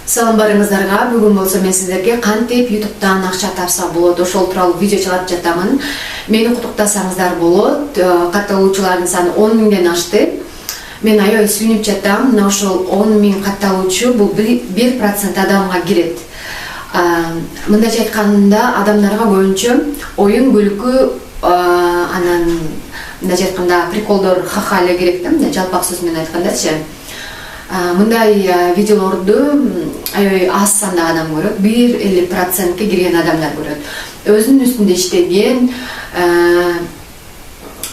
Салам барыңыздарга. Бүгүн болсо мен сиздерге кантип YouTube'дан акча тапса болот, ошол тууралуу видео чыгарып жатамын. Мени куттуктасаңыздар болот. Катталуучулардын саны 10 миңден ашты. Мен аябай сүйүнүп жатам. Мына ошол 10 миң катталуучу бул 1% адамга кирет. Мындайча айтканда, адамдарга көбүнчө оюн күлкү, анан мындайча айтканда приколдор, ха-ха эле керек да, мындай жалпак сөз менен айткандачы. Мындай видеолорду аябай аз санда адам көрөт, 1-50%ке кирген адамдар көрөт. Өзүнүн үстүндө иштеген,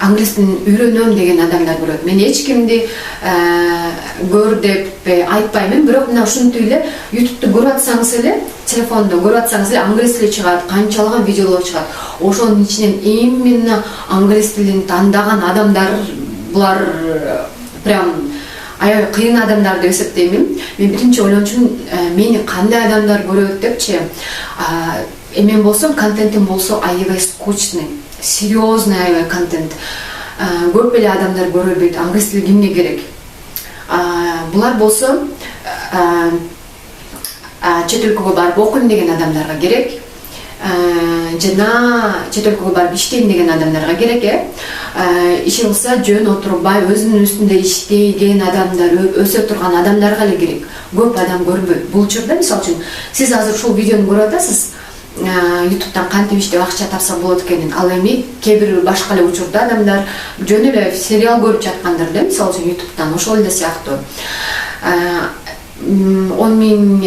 англис тилин үйрөнөм деген адамдар көрөт. Мен эч кимди көр деп айтпаймын, бирок мына ушинтип эле YouTube'ду көрүп атсаңыз эле, телефондо көрүп атсаңыз эле англис тили чыгат, канчалаган видеолор чыгат. Ошонун ичинен именно англис тилин тандаган адамдар, булар прям аябай кыйын адамдар деп эсептеймин. Мен биринчи ойлончумун, мени кандай адамдар көрөт депчи. Мен болсом, контентим болсо аябай скучный, серьезный аябай контент. Көп эле адамдар көрө албайт, англис тили кимге керек? Булар болсо чет өлкөгө барып окуйм деген адамдарга керек. Жана чет өлкөгө барып иштейм деген адамдарга керек. Иши кылса жөн отурбай өзүнүн үстүндө иштеген адамдар, өсө турган адамдарга эле керек. Көп адам көрбөйт. Бул учурда мисалы үчүн сиз азыр ушул видеону көрүп атасыз. YouTube'дан кантип иштеп акча тапса болот экенин. Ал эми кээ бир башка эле учурда адамдар жөн эле сериал көрүп жаткандар да, мисалы үчүн YouTube'дан ошол эле сыяктуу. 10 миң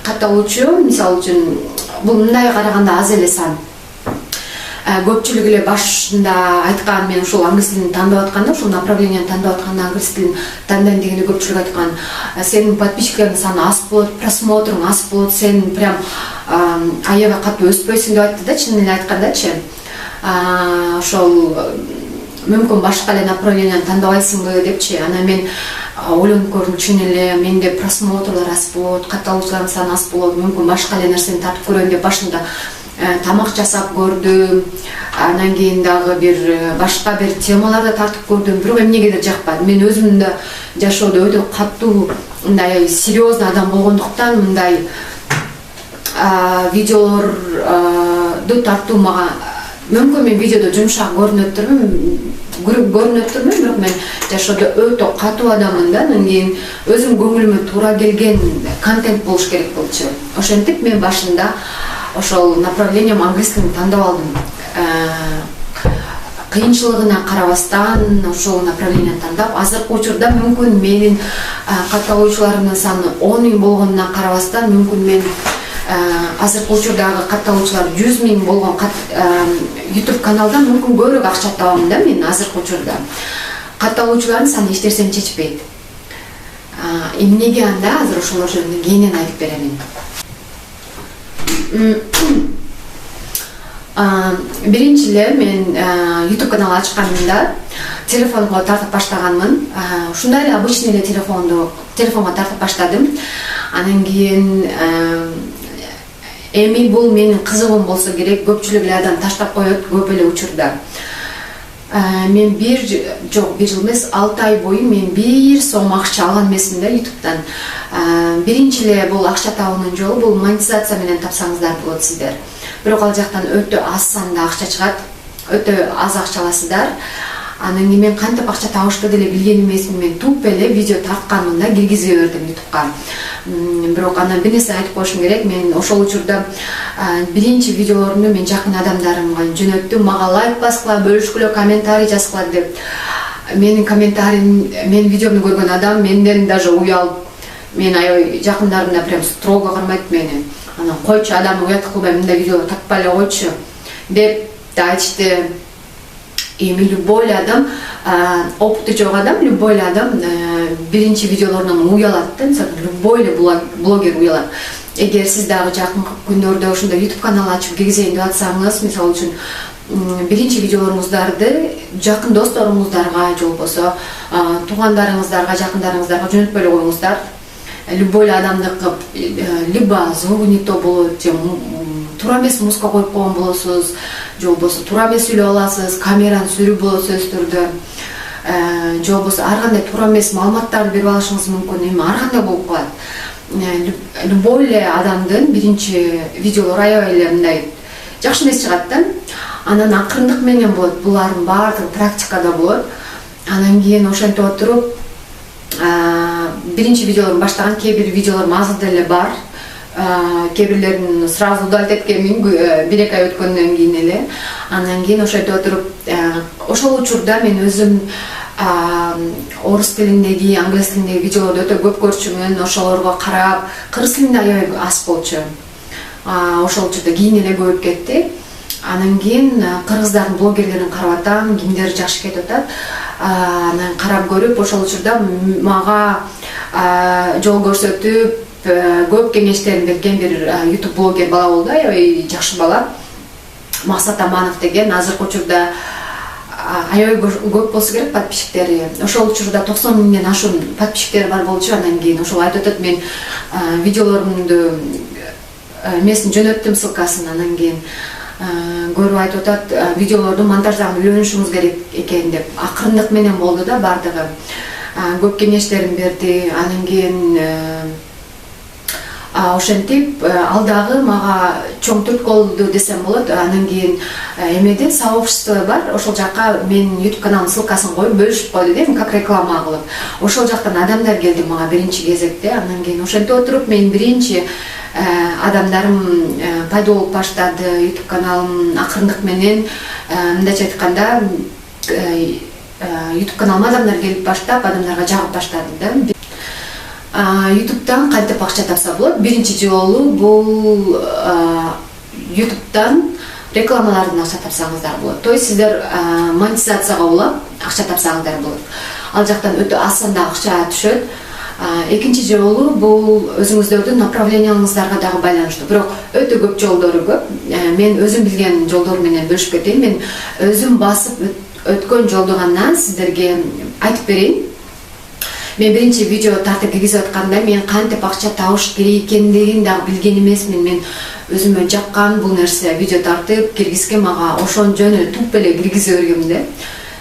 катталуучу, мисалы үчүн бул мындай караганда аз эле сан. Көпчүлүк эле башында айткан, мен ушул англис тилин тандап атканда, ушул направленияны тандап атканда англис тилин тандайм дегенде көпчүлүк айткан, сенин подписчиктериңдин саны аз болот, просмотруң аз болот, сен прям аябай катуу өспөйсүң деп айтты да, чын эле айткандачы. Ошол мүмкүн башка эле направленияны тандабайсыңбы депчи. Анан мен ойлонуп көрдүм, чын эле менде просмотрлар аз болот, катталуучулардын саны аз болот, мүмкүн башка эле нерсени тартып көрөйүн деп башында тамак жасап көрдүм. Анан кийин дагы бир башка бир темаларда тартып көрдүм, бирок эмнегедир жакпады. Мен өзүм да жашоодо өтө катуу, мындай серьезный адам болгондуктан мындай видеолорду тартуу мага мүмкүн, мен видеодо жумшак көрүнөттүрмүн, бирок мен жашоодо өтө катуу адаммын да. Анан кийин өзүм көңүлүмө туура келген контент болуш керек болчу. Ошентип мен башында ошол направлением англис тилин тандап алдым. Кыйынчылыгына карабастан ошол направленияны тандап, азыркы учурда мүмкүн менин катталуучуларымдын саны 10 миң болгонуна карабастан, мүмкүн мен азыркы учурдагы катталуучулар 100 миң болгон YouTube каналдан мүмкүн көбүрөөк акча табамын да мен азыркы учурда. Катталуучулардын саны эч нерсени чечпейт. Эмнеге анда азыр ошолор жөнүндө кийинен айтып беремин. Биринчи эле мен YouTube канал ачканымда телефонго тартып баштаганмын. Ушундай эле обычный эле телефонго тартып баштадым. Анан кийин эми бул менин кызыгым болсо керек, көпчүлүк эле адам таштап коет көп эле учурда. Мен бир жыл эмес, 6 ай бою мен 1 сом акча алган эмесмин да YouTube'дан. Биринчи эле бул акча табуунун жолу бул монетизация менен тапсаңыздар болот сиздер. Бирок ал жактан өтө аз санда акча чыгат, өтө аз акча аласыздар. Анан кийин мен кантип акча табышты деле билген эмесмин, мен туп эле видео тартканмын да, киргизе бердим YouTube'га. Бирок анан бир нерсе айтып коюшум керек, мен ошол учурда биринчи видеолорумду мен жакын адамдарымга жөнөттүм, мага лайк баскыла, бөлүшкүлө, комментарий жазгыла деп. Менин комментариym, мен видеомду көргөн адам менден даже уялып, мен аябай жакындарым прям строго кармайт мени. Анан койчу, адам уят кылбай, мындай видеолор тартпай эле койчу деп да айтышты. Эми любой эле адам, опыты жок адам, любой эле адам биринчи видеолорунан уялат да, любой эле блогер уялат. Эгер сиз дагы жакын күндөрдө ошондой YouTube канал ачып киргизейин деп атсаңыз, мисалы үчүн биринчи видеолоруңуздарды жакын досторуңуздарга же болбосо туугандарыңыздарга, жакындарыңыздарга жөнөтпөй эле коюңуздар. Любой эле адамдыкы либо звугу не то болот, же туура эмес музыка коюп койгон болосуз, же болбосо туура эмес сүйлөп аласыз, камераны сүрүү болот сөздөрдө. же болбосо ар кандай туура эмес маалыматтарды берип алышыңыз мүмкүн, эми ар кандай болуп калат. любой эле адамдын биринчи видеолору аябай эле мындай жакшы эмес чыгат да. Анан акырындык менен болот. Булардын баардыгы практикада болот. Анан кийин ошентип отуруп биринчи видеолорун баштаган, кээ бир видеолорум азыр деле бар. Кээ бирлерин сразу удалить эткенмин 1-2 ай өткөндөн кийин эле. Анан кийин ошентип отуруп ошол учурда мен өзүм орус тилиндеги, англис тилиндеги видеолорду өтө көп көрчүмүн. Ошолорго карап, кыргыз тилинде аябай аз болчу. Ошол учурда кийин эле көбөйүп кетти. Анан кийин кыргыздардын блогерлерин карап атам, кимдер жакшы кетип атат. Анан карап көрүп, ошол учурда мага жол көрсөтүп, көп кеңештерин берген бир YouTube блогер бала болду, аябай жакшы бала. Максат Аманов деген, азыркы учурда аябай көп болсо керек подписчиктери. Ошол учурда 90 миңден ашуун подписчиктери бар болчу. Анан кийин ошол айтып атат, мен видеолорумду эмесин жөнөттүм, ссылкасын. Анан кийин көрүп айтып атат, видеолорду монтаждаган үйрөнүшүңүз керек экен деп. Акырындык менен болду да бардыгы. Көп кеңештерин берди. Анан кийин ошентип алдагы мага чоң түрткөлдү десем болот. Анан кийин эмеде сообщество бар, ошол жакка мен YouTube каналымдын ссылкасын коюп бөлүшүп койду дейм, как реклама кылып. Ошол жактан адамдар келди мага биринчи кезекте. Анан кийин ошентип отуруп мен биринчи адамдарым пайда болуп баштады. YouTube каналым акырындык менен, мындайча айтканда, YouTube каналыма адамдар келип баштап, адамдарга жагып баштады да. YouTube'дан кантип акча тапса болот? Биринчи жолу бул YouTube'дан рекламалардан акча тапсаңыздар болот. То есть сиздер монетизацияга улап акча тапсаңыздар болот. Ал жактан өтө аз санда акча түшөт. Экинчи жолу бул өзүңүздөрдүн направленияларыңыздарга дагы байланыштуу. Бирок өтө көп жолдору көп. Мен өзүм билген жолдор менен бөлүшүп кетейин. Мен өзүм басып өткөн жолду гана сиздерге айтып берейин. Мен биринчи видео тартып киргизип атканда мен кантип акча табыш керек экендигин дагы билген эмесмин. Мен өзүмө жаккан бул нерсе, видео тартып киргизге мага ошон жөн эле туп эле киргизе бергем да.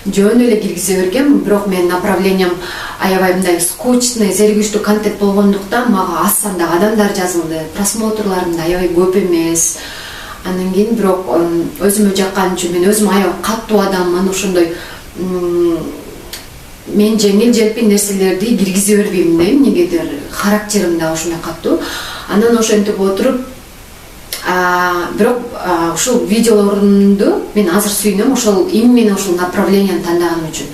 Жөн эле киргизе бергем, бирок мен направлениям аябай мындай скучный, зеригиштүү контент болгондуктан мага аз санда адамдар жазылды. Просмотрларым да аябай көп эмес. Анан кийин бирок өзүмө жаккан үчүн мен өзүм аябай каттуу адаммын, ошондой мен жеңил желпи нерселерди киргизе бербейм дейм, эмнегедир характерим да ошондой каттуу. Анан ошентип отуруп, бирок ушул видеолорумду мен азыр сүйүнөм, ошол именно ошол направленияны тандаганым үчүн.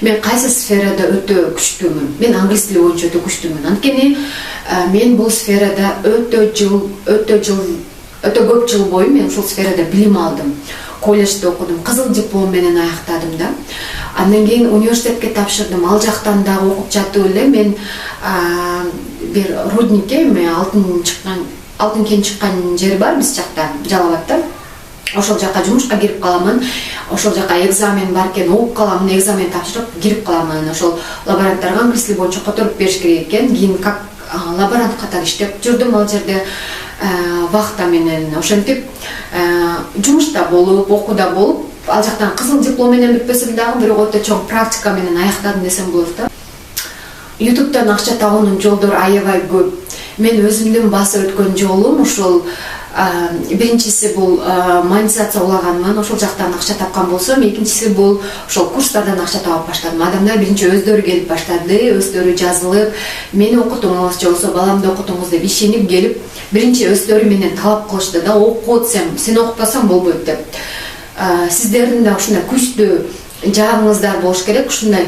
Мен кайсы сферада өтө күчтүүмүн? Мен англис тили боюнча өтө күчтүүмүн. Анткени мен бул сферада өтө көп жыл бою мен ушул сферада билим алдым. Колледжде окудум, кызыл диплом менен аяктадым да. Андан кийин университетке тапшырдым. Ал жактан дагы окуп жатып эле мен бир рудникке, алтын кен чыккан жер бар биз жакта, Жалал абадта. Ошол жакка жумушка кирип каламын. Ошол жакка экзамен бар экен, окуп каламын, экзамен тапшырып кирип каламын. Ошол лаборанттарга англис тили боюнча которуп бериш керек экен. Кийин как лаборант катары иштеп жүрдүм ал жерде. Вахта менен ошентип жумушта болуп, окууда болуп, ал жактан кызыл диплом менен бүтпөсөм дагы бирок өтө чоң практика менен аяктадым десем болот да. YouTube'дан акча табуунун жолдору аябай көп. Мен өзүмдүн басып өткөн жолум ушул биринчиси бул монетизация улаганмын, ошол жактан акча тапкан болсом, экинчиси бул ошол курстардан акча таап баштадым. Адамдар биринчи өздөрү келип баштады, өздөрү жазылып, мени окутуңуз же болбосо баламды окутуңуз деп ишенип келип, биринчи өздөрү менен талап кылышты да, окут сен окутпасаң болбойт деп. Сиздердин да ушундай күчтүү жагыңыздар болуш керек, ушундай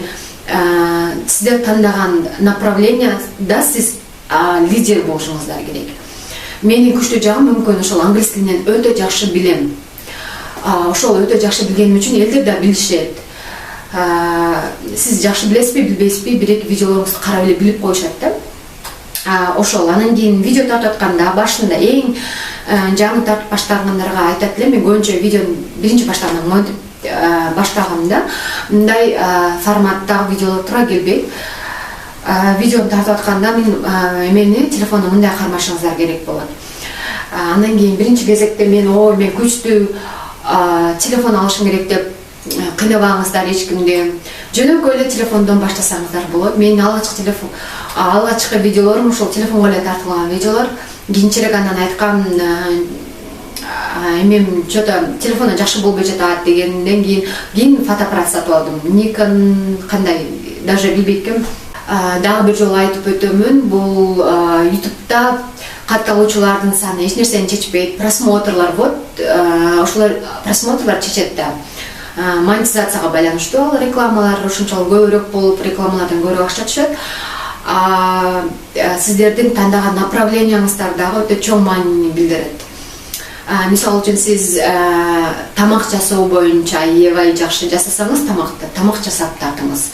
сиздер тандаган направленияда сиз лидер болушуңуздар керек. Менин күчтүү жагым мүмкүн ошол англис тилинен өтө жакшы билем. Ошол өтө жакшы билгеним үчүн элдер да билишет. Сиз жакшы билесизби, билбейсизби, бир-эки видеолоруңузду карап эле билип коюшат да. Ошол анан кийин видео тартып атканда башында эң жаңы тартып баштагандарга айтат элем, мен көбүнчө видеону биринчи баштаганда мындай форматтагы видеолор туура келбейт. Видеону тартып атканда мен эмени телефонду мындай кармашыңыздар керек болот. Андан кийин биринчи кезекте мен күчтүү телефон алышым керек деп кыйнабаңыздар эч кимди. Жөнөкөй эле телефондон баштасаңыздар болот. Менин алгачкы видеолорум ушул телефонго эле тартылган видеолор. Кийинчерээк андан айткам, эмем что-то телефону жакшы болбой жатат дегенден кийин фотоаппарат сатып алдым. Nikon кандай даже билбейт экенмин. Дагы бир жолу айтып өтөмүн, бул YouTube'да катталуучулардын саны эч нерсени чечпейт. Просмотрлар вот, ошолор просмотрлар чечет да. Монетизацияга байланыштуу ал рекламалар ошончолук көбүрөөк болуп, рекламалардан көбүрөөк акча түшөт. Сиздердин тандаган направленияңыздар дагы өтө чоң маанини билдирет. Мисалы үчүн сиз тамак жасоо боюнча аябай жакшы жасасаңыз, тамак жасап тартыңыз.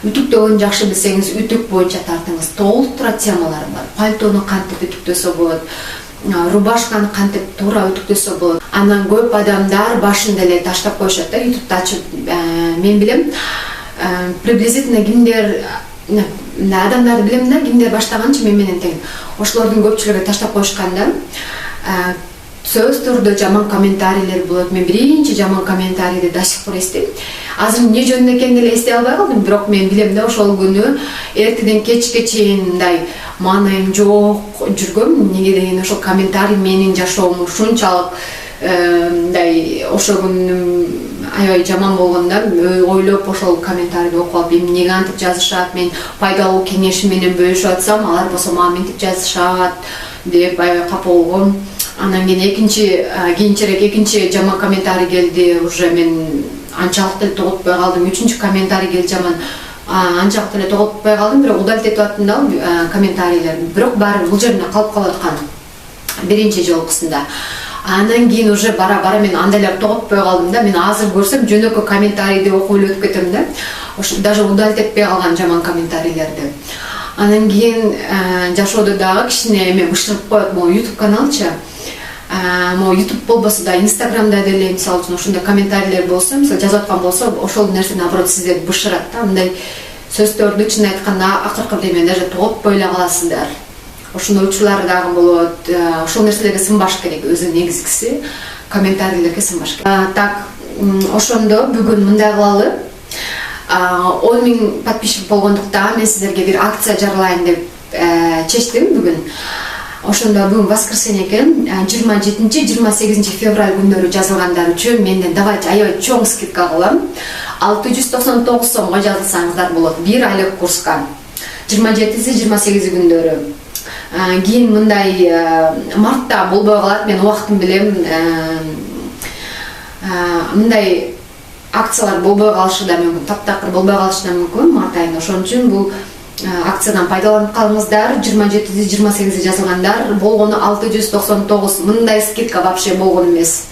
Үтүктөгөн жакшы билсеңиз, үтүк боюнча тартыңыз. Толтура темалар бар. Пальтону кантип үтүктөсө болот, рубашканы кантип туура үтүктөсө болот. Анан көп адамдар башында эле таштап коюшат да, YouTube'да ачып. Мен билем, приблизительно кимдер адамдарды билем да, кимдер баштаганчы мен менен тең. Ошолордун көпчүлүгү таштап коюшкан да. Сөз түрдө жаман комментарийлер болот. Мен биринчи жаман комментарийди до сих пор эстейм. Азыр эмне жөнүндө экенин эле эстей албай калдым, бирок мен билем да, ошол күнү эртеден кечке чейин мындай маанайым жок жүргөм. Неге деген ошол комментарий менин жашоомду ушунчалык мындай ошол күнү аябай жаман болгондо ойлоп ошол комментарийди окуп алып, эмнеге антип жазышат, мен пайдалуу кеңешим менен бөлүшүп атсам, алар болсо мага мынтип жазышат деп аябай капа болгом. Анан кийинчерээк экинчи жаман комментарий келди, уже мен анчалык эле тоготпой калдым. Үчүнчү комментарий келди жаман, анчалык эле тоготпой калдым, бирок удалить этип аттым да комментарийлерди. Бирок баары бул жерде калып калып аткан биринчи жолкусунда. Анан кийин уже бара мен андайлар тоготпой калдым да. Мен азыр көрсөм жөнөкөй комментарийди окуп эле өтүп кетем да. Ошо даже удалить этпей калган жаман комментарийлерди. Анан кийин жашоодо дагы кичине эме бышырып коет, могу YouTube каналчы. Могу YouTube болбосо да, Instagramда деле мисалы үчүн ошондой комментарийлер болсо, мисалы жазып аткан болсо, ошол нерсе наоборот сиздерди бышырат да. Мындай сөздөрдү чын айтканда акыркы бирдеме даже тоготпой эле каласыздар. Ошондой учурлар дагы болот. Ошол нерселерге сынбаш керек, өзү негизгиси комментарийлерге сынбаш керек. Так, ошондо бүгүн мындай кылалы. 10 000 подписчик болгондуктан мен сиздерге бир акция жаралайын деп чечтим бүгүн. Ошондо бүгүн воскресенье экен, 27-28 февраль күндөрү жазылгандар үчүн менден давайте аябай чоң скидка кылам. 699 сомго жазылсаңыздар болот бир айлык курска. 27-28 күндөрү. Кийин мындай мартта болбой калат, мен убактын билем. Мындай акциялар болбой калышы да мүмкүн, таптакыр болбой калышы да мүмкүн март айында. Ошон үчүн бул акциядан пайдаланып калыңыздар. 27-28 жазылгандар болгону 699, мындай скидка вообще болгон эмес.